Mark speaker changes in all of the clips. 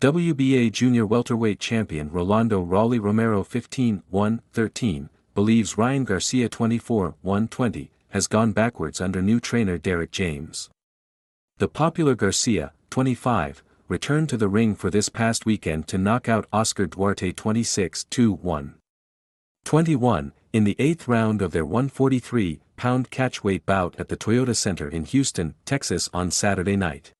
Speaker 1: WBA junior welterweight champion Rolando Rolly Romero 15-1-13, believes Ryan Garcia 24-1-20, has gone backwards under new trainer Derrick James. The popular Garcia, 25, returned to the ring for this past weekend to knock out Oscar Duarte 26-1. 21, in the 8th round of their 143-pound catchweight bout at the Toyota Center in Houston, Texas on Saturday night.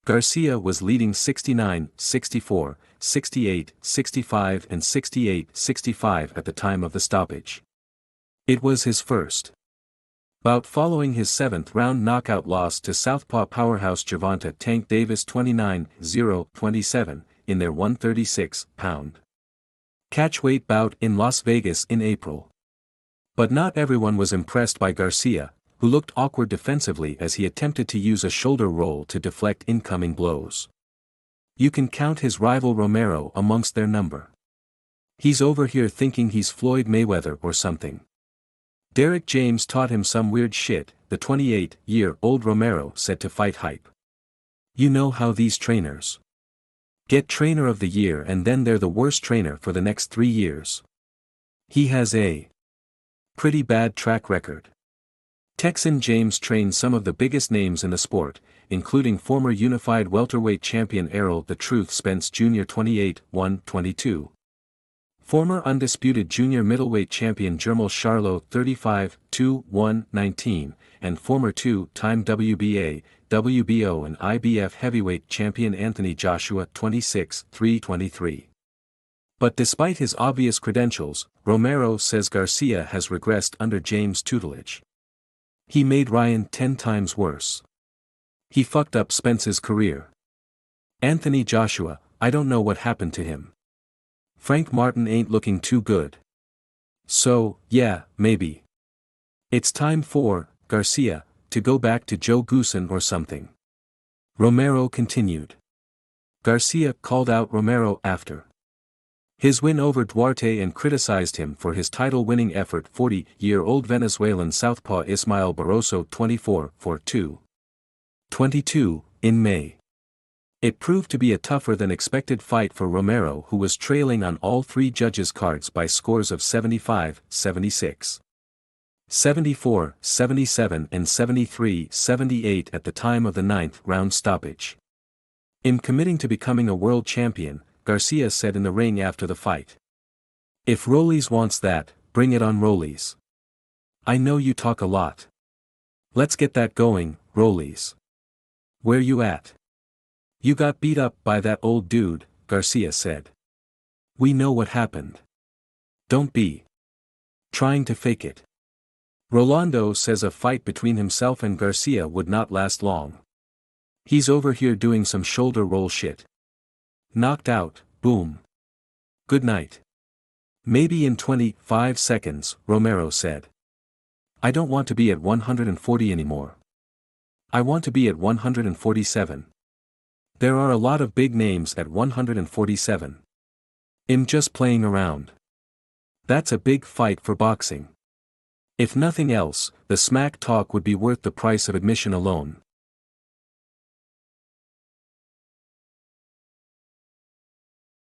Speaker 1: Garcia was leading 69-64, 68-65 and 68-65 at the time of the stoppage. It was his first bout following his 7th-round knockout loss to southpaw powerhouse Gervonta Tank Davis 29-27 in their 136-pound catchweight bout in Las Vegas in April. But not everyone was impressed by Garcia, who looked awkward defensively as he attempted to use a shoulder roll to deflect incoming blows. You can count his rival Romero amongst their number. He's over here thinking he's Floyd Mayweather or something. Derrick James taught him some weird shit, the 28-year-old Romero said to Fight Hype. You know how these trainers get Trainer of the Year and then they're the worst trainer for the next 3 years. He has a pretty bad track record. Texan James trained some of the biggest names in the sport, including former unified welterweight champion Errol "The Truth" Spence Jr. 28-1-22. Former undisputed junior middleweight champion Jermall Charlo 35-1-19, and former 2-time WBA, WBO and IBF heavyweight champion Anthony Joshua 26-3-23. But despite his obvious credentials, Romero says Garcia has regressed under James' tutelage. He made Ryan 10 times worse. He fucked up Spence's career. Anthony Joshua, I don't know what happened to him. Frank Martin ain't looking too good. So, yeah, maybe it's time for Garcia to go back to Joe Goosen or something. Romero continued. Garcia called out Romero after his win over Duarte and criticized him for his title-winning effort. 40-year-old Venezuelan southpaw Ismael Barroso 24-22 in May. It proved to be a tougher-than-expected fight for Romero, who was trailing on all 3 judges' cards by scores of 75-76, 74-77 and 73-78 at the time of the 9th-round stoppage. In committing to becoming a world champion, Garcia said in the ring after the fight, "If Rollies wants that, bring it on Rollies. I know you talk a lot. Let's get that going, Rollies. Where you at? You got beat up by that old dude," Garcia said. "We know what happened. Don't be trying to fake it." Rolando says a fight between himself and Garcia would not last long. He's over here doing some shoulder roll shit. Knocked out, boom. Good night. Maybe in 25 seconds, Romero said. I don't want to be at 140 anymore. I want to be at 147. There are a lot of big names at 147. I'm just playing around. That's a big fight for boxing. If nothing else, the smack talk would be worth the price of admission alone.